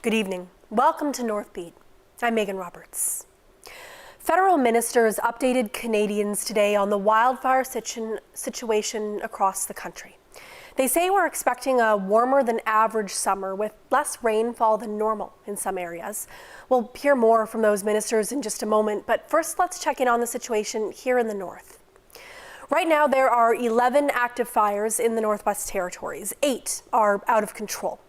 Good evening. Welcome to Northbeat. I'm Megan Roberts. Federal ministers updated Canadians today on the wildfire situation across the country. They say we're expecting a warmer than average summer with less rainfall than normal in some areas. We'll hear more from those ministers in just a moment, but first let's check in on the situation here in the north. Right now there are 11 active fires in the Northwest Territories. 8 are out of control.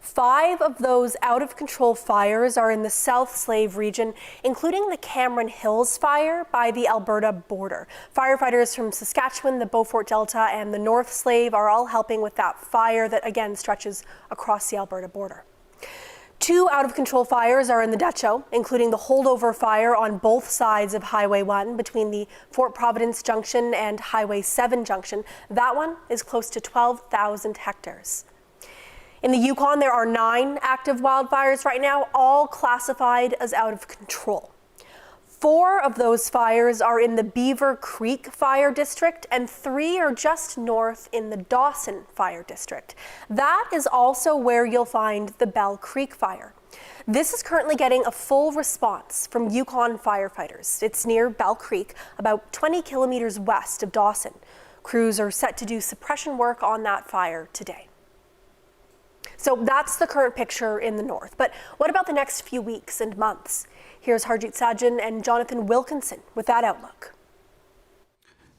5 of those out-of-control fires are in the South Slave region, including the Cameron Hills fire by the Alberta border. Firefighters from Saskatchewan, the Beaufort Delta, and the North Slave are all helping with that fire that, again, stretches across the Alberta border. 2 out-of-control fires are in the Dutcho, including the holdover fire on both sides of Highway 1 between the Fort Providence Junction and Highway 7 Junction. That one is close to 12,000 hectares. In the Yukon, there are 9 active wildfires right now, all classified as out of control. 4 of those fires are in the Beaver Creek Fire District, and 3 are just north in the Dawson Fire District. That is also where you'll find the Bell Creek Fire. This is currently getting a full response from Yukon firefighters. It's near Bell Creek, about 20 kilometers west of Dawson. Crews are set to do suppression work on that fire today. So that's the current picture in the north. But what about the next few weeks and months? Here's Harjit Sajjan and Jonathan Wilkinson with that outlook.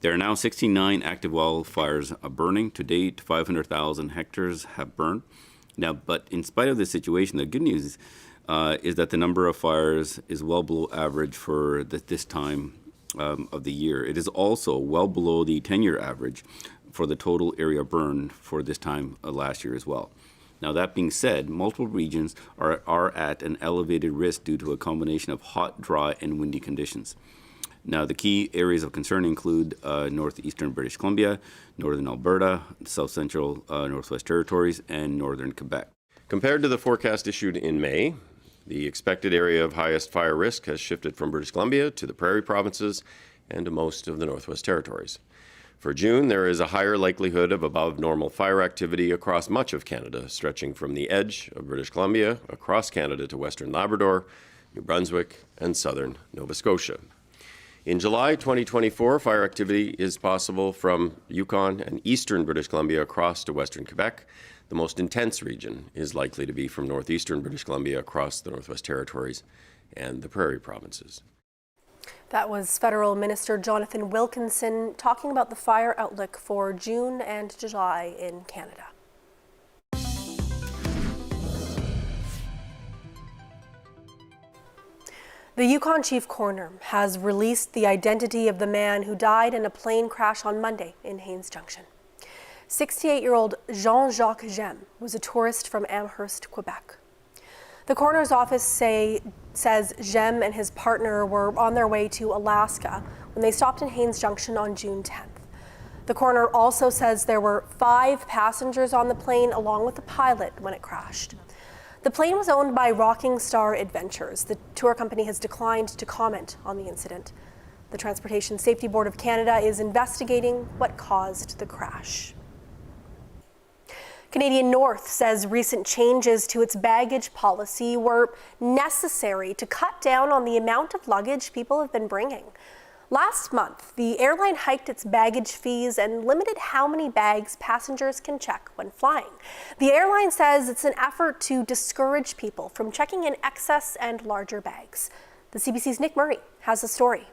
There are now 69 active wildfires burning. To date, 500,000 hectares have burned. Now, but in spite of the situation, the good news is that the number of fires is well below average for this time of the year. It is also well below the 10-year average for the total area burned for this time last year as well. Now, that being said, multiple regions are at an elevated risk due to a combination of hot, dry, and windy conditions. Now, the key areas of concern include northeastern British Columbia, northern Alberta, south central Northwest Territories, and northern Quebec. Compared to the forecast issued in May, the expected area of highest fire risk has shifted from British Columbia to the Prairie provinces and to most of the Northwest Territories. For June, there is a higher likelihood of above normal fire activity across much of Canada, stretching from the edge of British Columbia across Canada to western Labrador, New Brunswick, and southern Nova Scotia. In July 2024, fire activity is possible from Yukon and eastern British Columbia across to western Quebec. The most intense region is likely to be from northeastern British Columbia across the Northwest Territories and the Prairie provinces. That was Federal Minister Jonathan Wilkinson talking about the fire outlook for June and July in Canada. The Yukon Chief Coroner has released the identity of the man who died in a plane crash on Monday in Haines Junction. 68-year-old Jean-Jacques Gem was a tourist from Amherst, Quebec. The coroner's office says Gem and his partner were on their way to Alaska when they stopped in Haines Junction on June 10th. The coroner also says there were 5 passengers on the plane along with the pilot when it crashed. The plane was owned by Rocking Star Adventures. The tour company has declined to comment on the incident. The Transportation Safety Board of Canada is investigating what caused the crash. Canadian North says recent changes to its baggage policy were necessary to cut down on the amount of luggage people have been bringing. Last month, the airline hiked its baggage fees and limited how many bags passengers can check when flying. The airline says it's an effort to discourage people from checking in excess and larger bags. The CBC's Nick Murray has the story.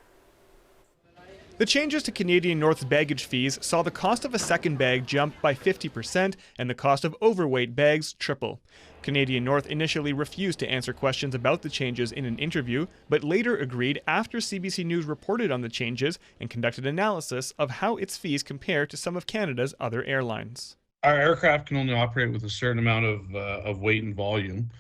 The changes to Canadian North's baggage fees saw the cost of a second bag jump by 50% and the cost of overweight bags triple. Canadian North initially refused to answer questions about the changes in an interview, but later agreed after CBC News reported on the changes and conducted analysis of how its fees compare to some of Canada's other airlines. Our aircraft can only operate with a certain amount of weight and volume.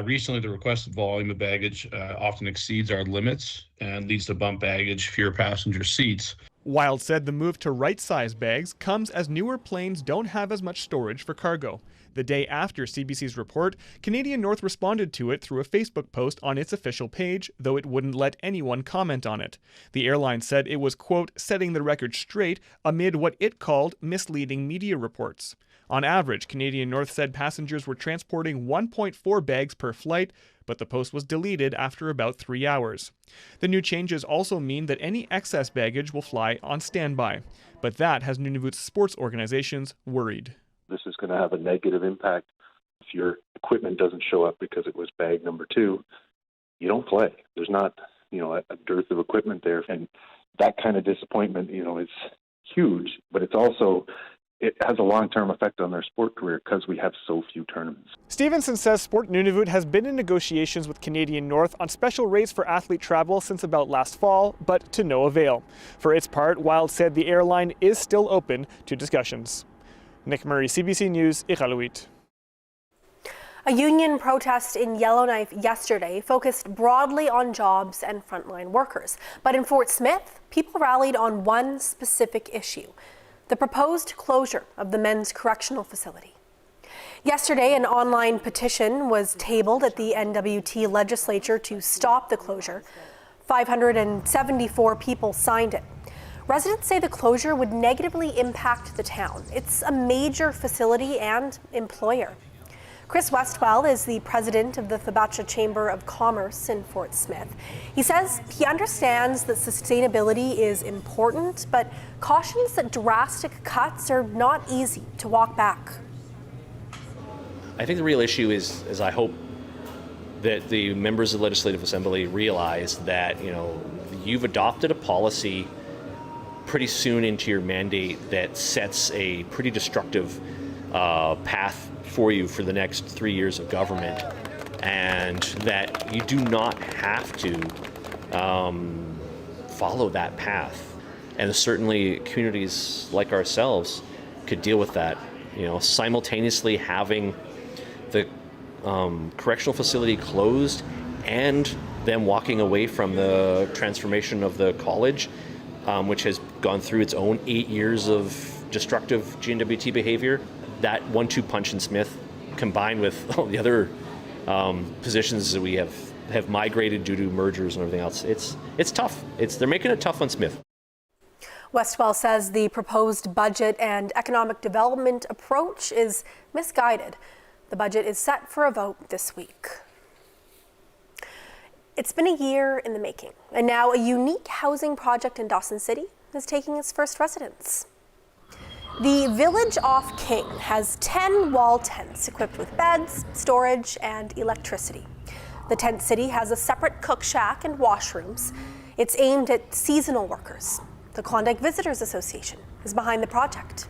Recently, the requested volume of baggage often exceeds our limits and leads to bump baggage, fewer passenger seats. Wild said the move to right-size bags comes as newer planes don't have as much storage for cargo. The day after CBC's report, Canadian North responded to it through a Facebook post on its official page, though it wouldn't let anyone comment on it. The airline said it was, quote, setting the record straight amid what it called misleading media reports. On average, Canadian North said passengers were transporting 1.4 bags per flight, but the post was deleted after about 3 hours. The new changes also mean that any excess baggage will fly on standby, but that has Nunavut's sports organizations worried. This is going to have a negative impact. If your equipment doesn't show up because it was bag number 2, you don't play. There's not, a dearth of equipment there, and that kind of disappointment, is huge, but it has a long-term effect on their sport career because we have so few tournaments. Stevenson says Sport Nunavut has been in negotiations with Canadian North on special rates for athlete travel since about last fall, but to no avail. For its part, Wild said the airline is still open to discussions. Nick Murray, CBC News, Iqaluit. A union protest in Yellowknife yesterday focused broadly on jobs and frontline workers. But in Fort Smith, people rallied on one specific issue: the proposed closure of the men's correctional facility. Yesterday, an online petition was tabled at the NWT legislature to stop the closure. 574 people signed it. Residents say the closure would negatively impact the town. It's a major facility and employer. Chris Westwell is the president of the Thabatcha Chamber of Commerce in Fort Smith. He says he understands that sustainability is important, but cautions that drastic cuts are not easy to walk back. I think the real issue is I hope that the members of the Legislative Assembly realize that, you've adopted a policy pretty soon into your mandate that sets a pretty destructive path for you for the next 3 years of government, and that you do not have to follow that path. And certainly communities like ourselves could deal with that. Simultaneously having the correctional facility closed and them walking away from the transformation of the college, which has gone through its own 8 years of destructive GNWT behavior. That 1-2 punch in Smith, combined with all the other positions that we have migrated due to mergers and everything else, it's tough. They're making it tough on Smith. Westwell says the proposed budget and economic development approach is misguided. The budget is set for a vote this week. It's been a year in the making, and now a unique housing project in Dawson City is taking its first residents. The village off King has 10 wall tents equipped with beds, storage, and electricity. The tent city has a separate cook shack and washrooms. It's aimed at seasonal workers. The Klondike Visitors Association is behind the project.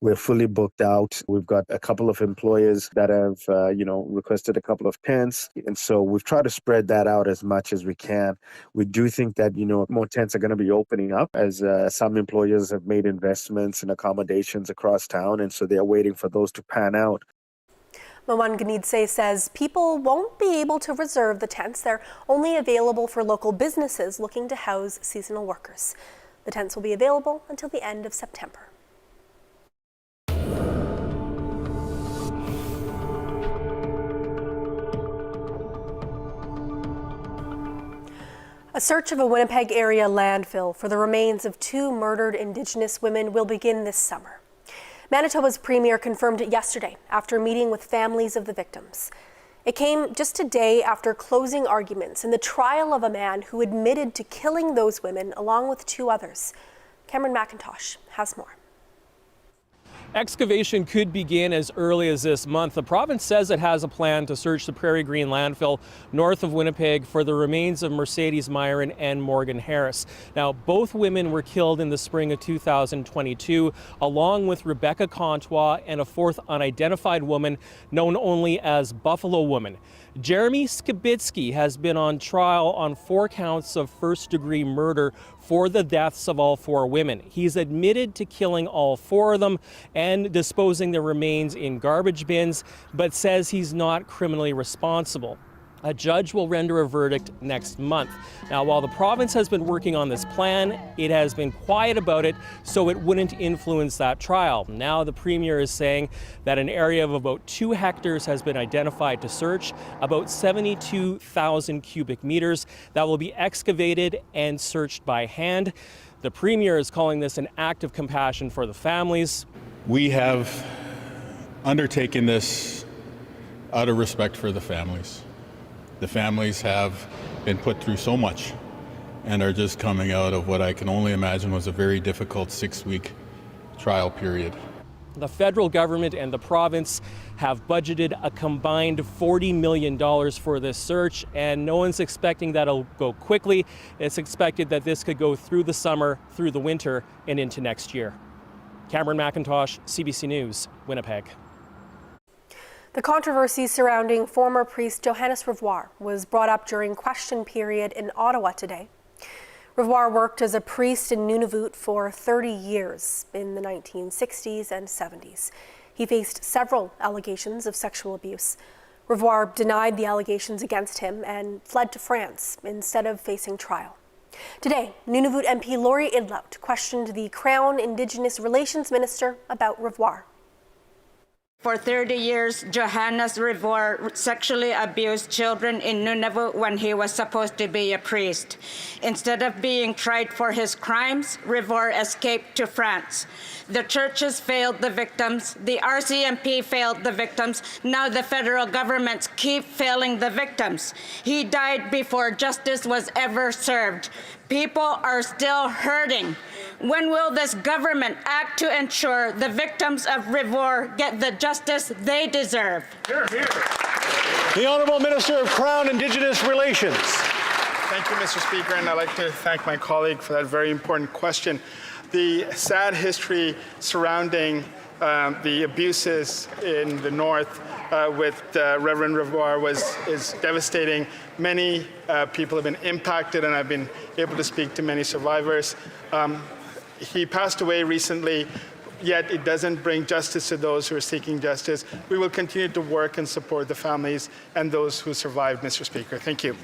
We're fully booked out. We've got a couple of employers that have, requested a couple of tents. And so we've tried to spread that out as much as we can. We do think that, more tents are going to be opening up as some employers have made investments in accommodations across town. And so they're waiting for those to pan out. Mawan Ganidse says people won't be able to reserve the tents. They're only available for local businesses looking to house seasonal workers. The tents will be available until the end of September. A search of a Winnipeg area landfill for the remains of 2 murdered Indigenous women will begin this summer. Manitoba's premier confirmed it yesterday after meeting with families of the victims. It came just a day after closing arguments in the trial of a man who admitted to killing those women along with 2 others. Cameron McIntosh has more. Excavation could begin as early as this month. The province says it has a plan to search the Prairie Green landfill north of Winnipeg for the remains of Mercedes Myron and Morgan Harris. Now, both women were killed in the spring of 2022, along with Rebecca Contois and a 4th unidentified woman known only as Buffalo Woman. Jeremy Skibitsky has been on trial on 4 counts of first-degree murder for the deaths of all 4 women. He's admitted to killing all 4 of them and disposing their remains in garbage bins, but says he's not criminally responsible. A judge will render a verdict next month. Now, while the province has been working on this plan, it has been quiet about it, so it wouldn't influence that trial. Now the premier is saying that an area of about 2 hectares has been identified to search, about 72,000 cubic meters that will be excavated and searched by hand. The premier is calling this an act of compassion for the families. We have undertaken this out of respect for the families. The families have been put through so much and are just coming out of what I can only imagine was a very difficult 6-week trial period. The federal government and the province have budgeted a combined $40 million for this search, and no one's expecting that it'll go quickly. It's expected that this could go through the summer, through the winter, and into next year. Cameron McIntosh, CBC News, Winnipeg. The controversy surrounding former priest Johannes Revoir was brought up during question period in Ottawa today. Revoir worked as a priest in Nunavut for 30 years in the 1960s and 70s. He faced several allegations of sexual abuse. Revoir denied the allegations against him and fled to France instead of facing trial. Today, Nunavut MP Laurie Idlout questioned the Crown Indigenous Relations Minister about Revoir. For 30 years, Johannes Revoir sexually abused children in Nunavut when he was supposed to be a priest. Instead of being tried for his crimes, Revoir escaped to France. The churches failed the victims, the RCMP failed the victims, now the federal governments keep failing the victims. He died before justice was ever served. People are still hurting. When will this government act to ensure the victims of Revoir get the justice they deserve? Hear, hear. The Honourable Minister of Crown Indigenous Relations. Thank you, Mr. Speaker, and I'd like to thank my colleague for that very important question. The sad history surrounding the abuses in the North with Reverend Revoir is devastating. Many people have been impacted, and I've been able to speak to many survivors. He passed away recently, yet it doesn't bring justice to those who are seeking justice. We will continue to work and support the families and those who survived, Mr. Speaker. Thank you.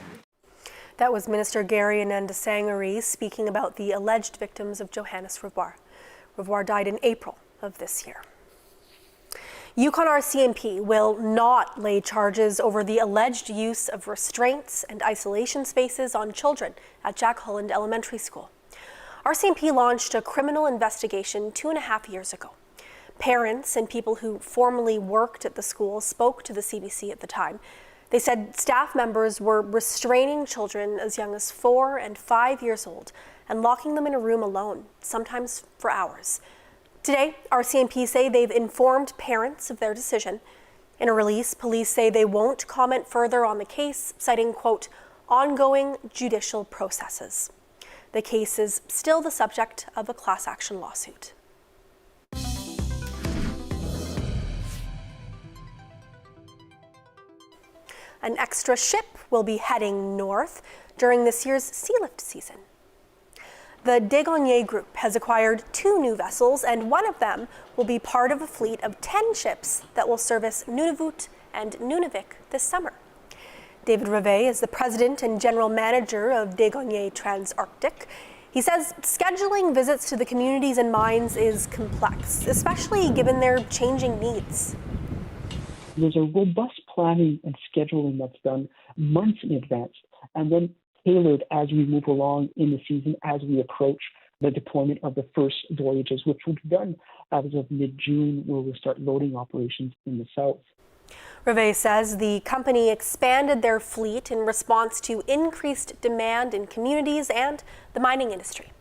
That was Minister Gary Ananda-Sangari speaking about the alleged victims of Johannes Revoir. Revoir died in April of this year. Yukon RCMP will not lay charges over the alleged use of restraints and isolation spaces on children at Jack Holland Elementary School. RCMP launched a criminal investigation 2.5 years ago. Parents and people who formerly worked at the school spoke to the CBC at the time. They said staff members were restraining children as young as 4 and 5 years old and locking them in a room alone, sometimes for hours. Today, RCMP say they've informed parents of their decision. In a release, police say they won't comment further on the case, citing, quote, ongoing judicial processes. The case is still the subject of a class action lawsuit. An extra ship will be heading north during this year's sea lift season. The Degonier Group has acquired 2 new vessels, and one of them will be part of a fleet of 10 ships that will service Nunavut and Nunavik this summer. David Rivet is the president and general manager of Degonier Transarctic. He says scheduling visits to the communities and mines is complex, especially given their changing needs. There's a robust planning and scheduling that's done months in advance, and then tailored as we move along in the season, as we approach the deployment of the first voyages, which will be done as of mid-June, where we'll start loading operations in the south. Rivet says the company expanded their fleet in response to increased demand in communities and the mining industry.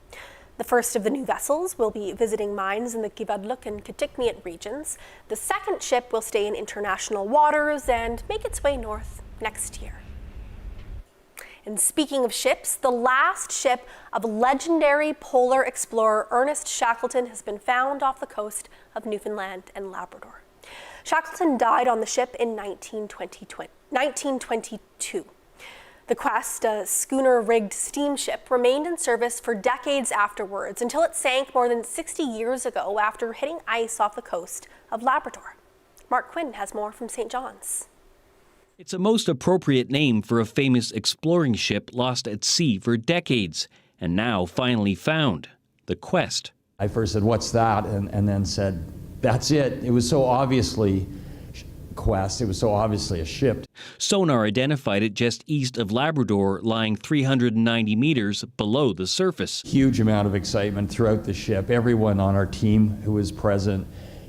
The first of the new vessels will be visiting mines in the Kivadluk and Kitikmeot regions. The second ship will stay in international waters and make its way north next year. And speaking of ships, the last ship of legendary polar explorer Ernest Shackleton has been found off the coast of Newfoundland and Labrador. Shackleton died on the ship in 1922. The Quest, a schooner-rigged steamship, remained in service for decades afterwards until it sank more than 60 years ago after hitting ice off the coast of Labrador. Mark Quinn has more from St. John's. It's a most appropriate name for a famous exploring ship lost at sea for decades and now finally found, the Quest. I first said, "What's that?" and then said, "That's it." It was so obviously Quest. It was so obviously a ship. Sonar identified it just east of Labrador, lying 390 meters below the surface. Huge amount of excitement throughout the ship. Everyone on our team who was present,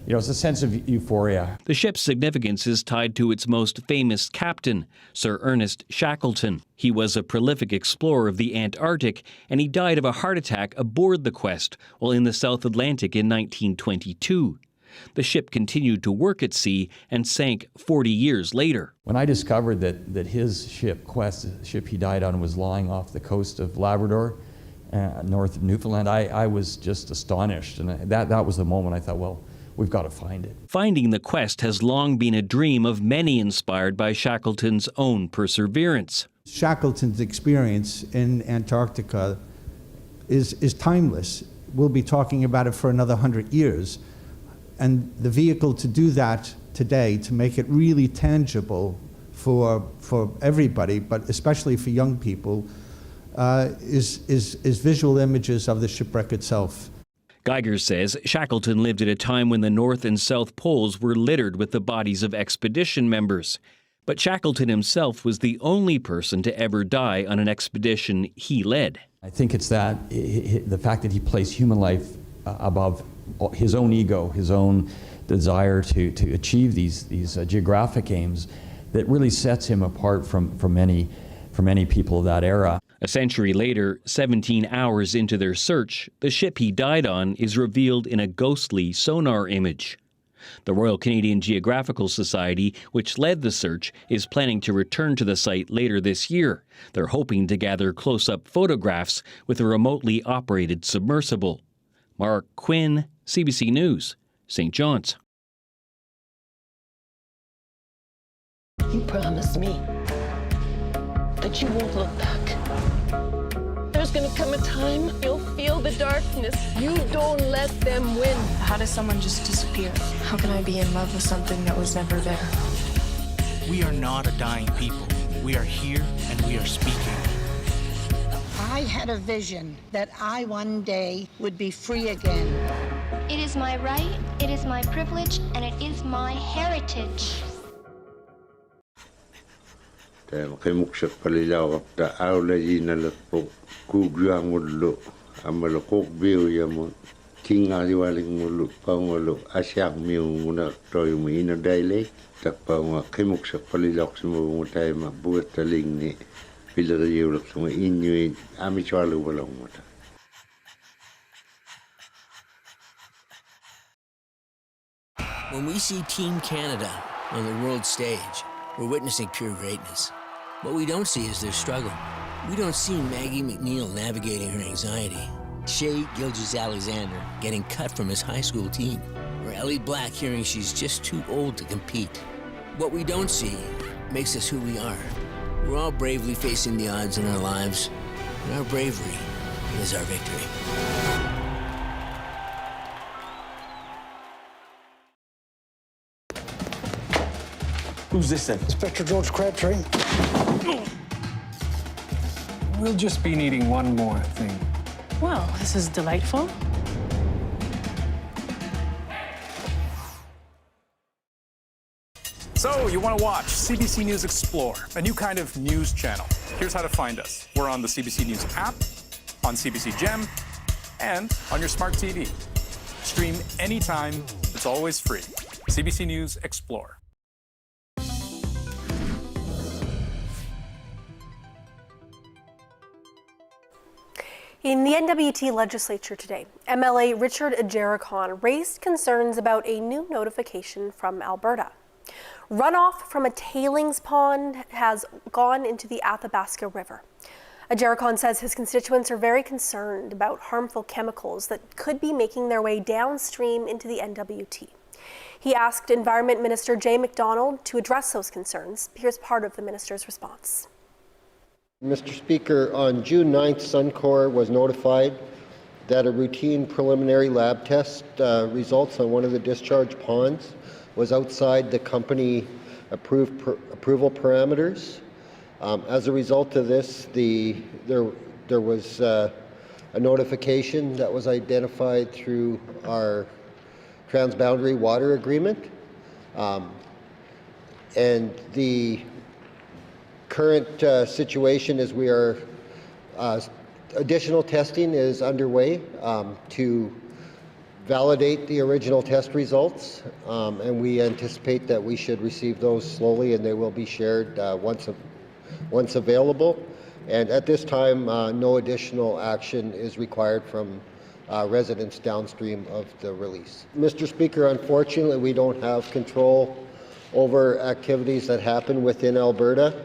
it's a sense of euphoria. The ship's significance is tied to its most famous captain, Sir Ernest Shackleton. He was a prolific explorer of the Antarctic, and he died of a heart attack aboard the Quest while in the South Atlantic in 1922. The ship continued to work at sea and sank 40 years later. When I discovered that his ship, Quest, the ship he died on, was lying off the coast of Labrador, north of Newfoundland, I was just astonished. And that was the moment I thought, well, we've got to find it. Finding the Quest has long been a dream of many inspired by Shackleton's own perseverance. Shackleton's experience in Antarctica is timeless. We'll be talking about it for another 100 years. And the vehicle to do that today, to make it really tangible for everybody, but especially for young people, is visual images of the shipwreck itself. Geiger says Shackleton lived at a time when the North and South Poles were littered with the bodies of expedition members. But Shackleton himself was the only person to ever die on an expedition he led. I think it's the fact that he placed human life above his own ego, his own desire to achieve these geographic aims, that really sets him apart from many people of that era. A century later, 17 hours into their search, the ship he died on is revealed in a ghostly sonar image. The Royal Canadian Geographical Society, which led the search, is planning to return to the site later this year. They're hoping to gather close-up photographs with a remotely operated submersible. Mark Quinn, CBC News, St. John's. You promised me that you won't look back. There's gonna come a time you'll feel the darkness. You don't let them win. How does someone just disappear? How can I be in love with something that was never there? We are not a dying people. We are here and we are speaking. I had a vision that I one day would be free again. It is my right, it is my privilege, and it is my heritage. When we see Team Canada on the world stage, we're witnessing pure greatness. What we don't see is their struggle. We don't see Maggie McNeil navigating her anxiety, Shea Gilgeous-Alexander getting cut from his high school team, or Ellie Black hearing she's just too old to compete. What we don't see makes us who we are. We're all bravely facing the odds in our lives, and our bravery is our victory. Who's this then? Inspector George Crabtree. We'll just be needing one more thing. Well, this is delightful. So, you want to watch CBC News Explore, a new kind of news channel. Here's how to find us. We're on the CBC News app, on CBC Gem, and on your smart TV. Stream anytime. It's always free. CBC News Explore. In the NWT legislature today, MLA Richard Ajerikon raised concerns about a new notification from Alberta. Runoff from a tailings pond has gone into the Athabasca River. Ajerikon says his constituents are very concerned about harmful chemicals that could be making their way downstream into the NWT. He asked Environment Minister Jay McDonald to address those concerns. Here's part of the minister's response. Mr. Speaker, on June 9th, Suncor was notified that a routine preliminary lab test results on one of the discharge ponds was outside the company approval parameters. As a result of this, there was a notification that was identified through our transboundary water agreement, and the current situation is we are additional testing is underway to validate the original test results, and we anticipate that we should receive those slowly, and they will be shared once available. And at this time, no additional action is required from residents downstream of the release. Mr. Speaker, unfortunately, we don't have control over activities that happen within Alberta.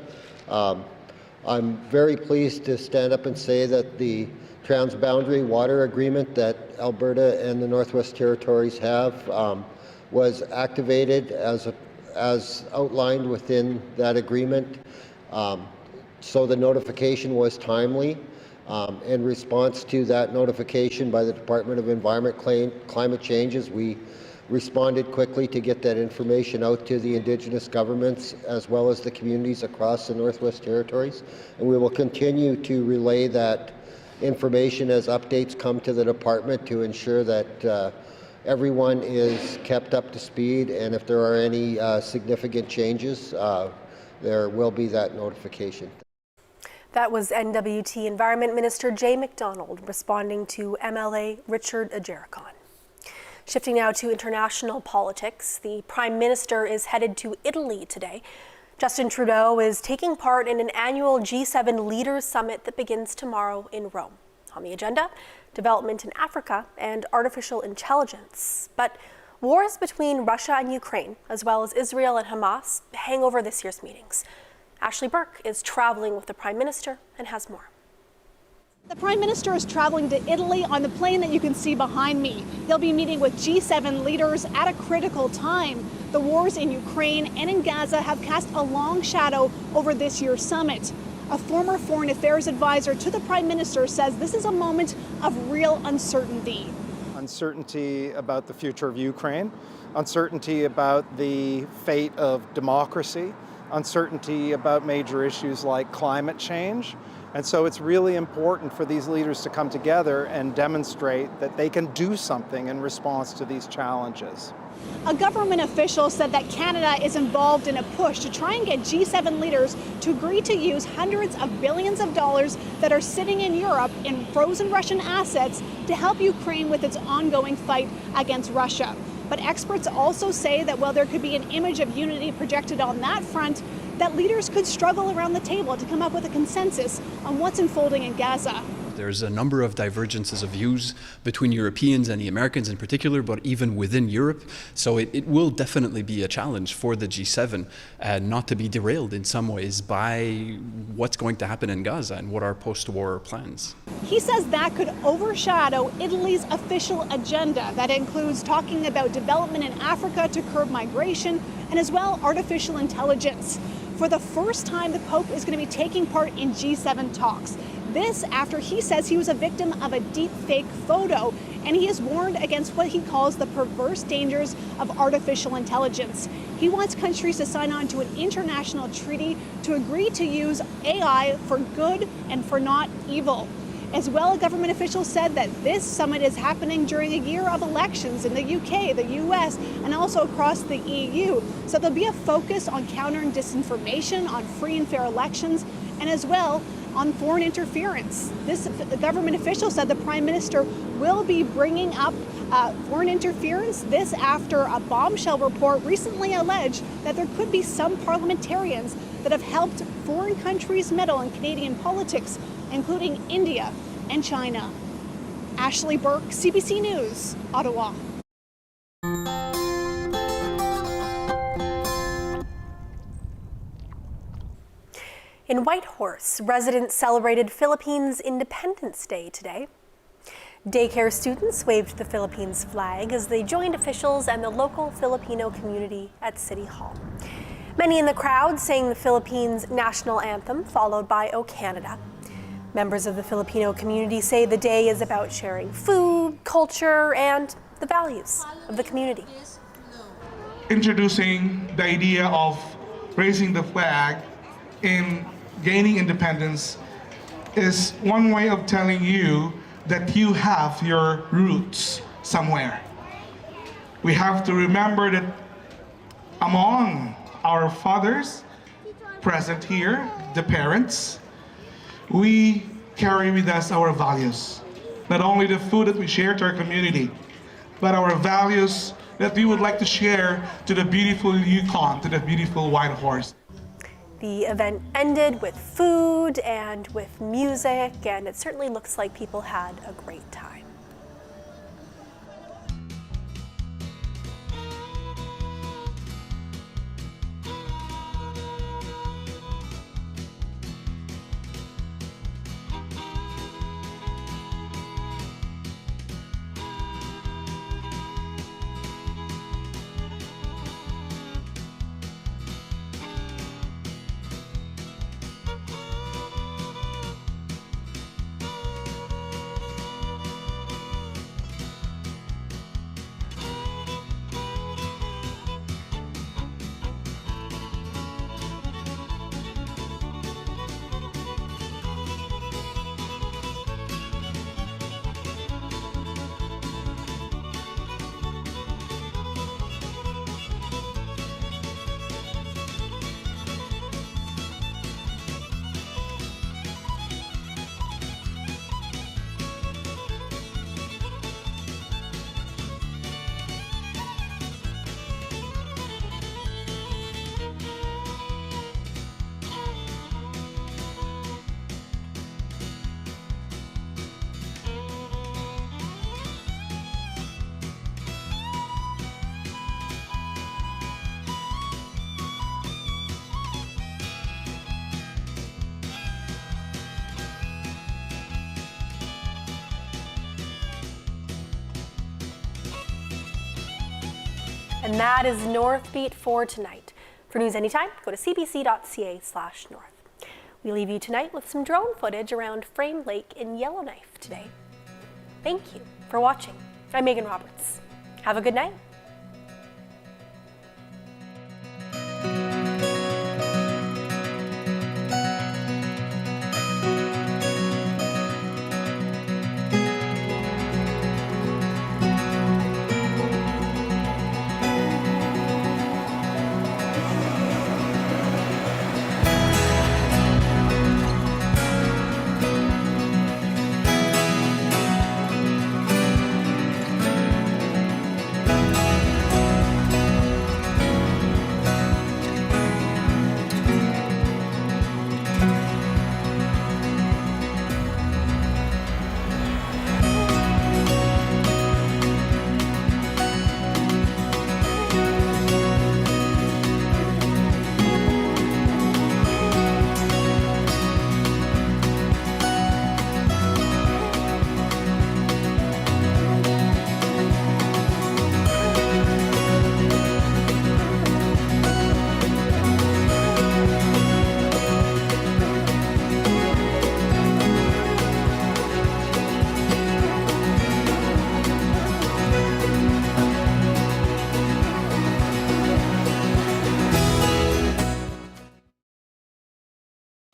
I'm very pleased to stand up and say that the transboundary water agreement that Alberta and the Northwest Territories have was activated as outlined within that agreement. So the notification was timely. In response to that notification by the Department of Environment Climate Changes, we responded quickly to get that information out to the Indigenous governments as well as the communities across the Northwest Territories. And we will continue to relay that information as updates come to the department to ensure that everyone is kept up to speed, and if there are any significant changes, there will be that notification. That was NWT Environment Minister Jay McDonald responding to MLA Richard Ajerikon. Shifting now to international politics, the Prime Minister is headed to Italy today. Justin Trudeau is taking part in an annual G7 Leaders Summit that begins tomorrow in Rome. On the agenda, development in Africa and artificial intelligence. But wars between Russia and Ukraine, as well as Israel and Hamas, hang over this year's meetings. Ashley Burke is traveling with the Prime Minister and has more. The Prime Minister is traveling to Italy on the plane that you can see behind me. He'll be meeting with G7 leaders at a critical time. The wars in Ukraine and in Gaza have cast a long shadow over this year's summit. A former foreign affairs advisor to the Prime Minister says this is a moment of real uncertainty. Uncertainty about the future of Ukraine, uncertainty about the fate of democracy, uncertainty about major issues like climate change. And so it's really important for these leaders to come together and demonstrate that they can do something in response to these challenges. A government official said that Canada is involved in a push to try and get G7 leaders to agree to use hundreds of billions of dollars that are sitting in Europe in frozen Russian assets to help Ukraine with its ongoing fight against Russia. But experts also say that while there could be an image of unity projected on that front, that leaders could struggle around the table to come up with a consensus on what's unfolding in Gaza. There's a number of divergences of views between Europeans and the Americans in particular, but even within Europe. So it will definitely be a challenge for the G7 not to be derailed in some ways by what's going to happen in Gaza and what are post-war plans. He says that could overshadow Italy's official agenda that includes talking about development in Africa to curb migration and as well artificial intelligence. For the first time, the Pope is going to be taking part in G7 talks. This after he says he was a victim of a deep fake photo, and he has warned against what he calls the perverse dangers of artificial intelligence. He wants countries to sign on to an international treaty to agree to use AI for good and for not evil. As well, a government official said that this summit is happening during a year of elections in the UK, the US, and also across the EU. So there'll be a focus on countering disinformation, on free and fair elections, and as well on foreign interference. The government official said the Prime Minister will be bringing up foreign interference. This after a bombshell report recently alleged that there could be some parliamentarians that have helped foreign countries meddle in Canadian politics, including India and China. Ashley Burke, CBC News, Ottawa. In Whitehorse, residents celebrated Philippines Independence Day today. Daycare students waved the Philippines flag as they joined officials and the local Filipino community at City Hall. Many in the crowd sang the Philippines' national anthem, followed by O Canada. Members of the Filipino community say the day is about sharing food, culture, and the values of the community. Introducing the idea of raising the flag in gaining independence is one way of telling you that you have your roots somewhere. We have to remember that among our fathers present here, the parents, we carry with us our values. Not only the food that we share to our community, but our values that we would like to share to the beautiful Yukon, to the beautiful Whitehorse. The event ended with food and with music, and it certainly looks like people had a great time. And that is Northbeat for tonight. For news anytime, go to cbc.ca/north. We leave you tonight with some drone footage around Frame Lake in Yellowknife today. Thank you for watching. I'm Megan Roberts. Have a good night.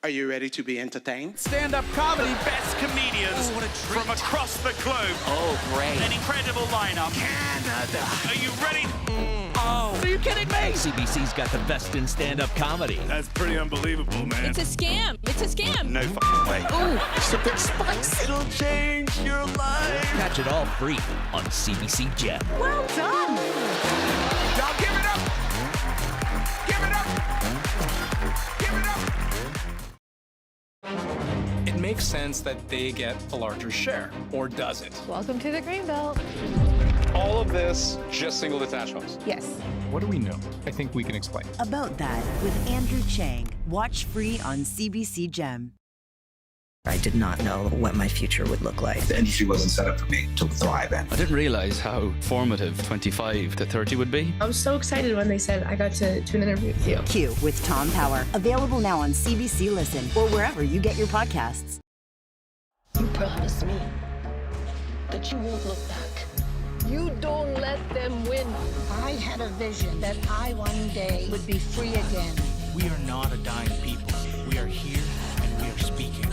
Are you ready to be entertained? Stand-up comedy, best comedians from across the globe. Oh, great. An incredible lineup. Canada. Are you ready? Oh, are you kidding me? CBC's got the best in stand-up comedy. That's pretty unbelievable, man. It's a scam. It's a scam. No f***ing way. Ooh. It's a bit spicy. It'll change your life. Catch it all free on CBC Gem. Well done. Y'all give it up. Give it up. Give it up. It makes sense that they get a larger share, or does it? Welcome to the Greenbelt. All of this, just single detached homes. Yes. What do we know? I think we can explain. About that with Andrew Chang. Watch free on CBC Gem. I did not know what my future would look like. The industry wasn't set up for me to thrive in. I didn't realize how formative 25 to 30 would be. I was so excited when they said I got to do an interview with you. Q with Tom Power. Available now on CBC Listen or wherever you get your podcasts. You promised me that you won't look back. You don't let them win. I had a vision that I one day would be free again. We are not a dying people. We are here and we are speaking.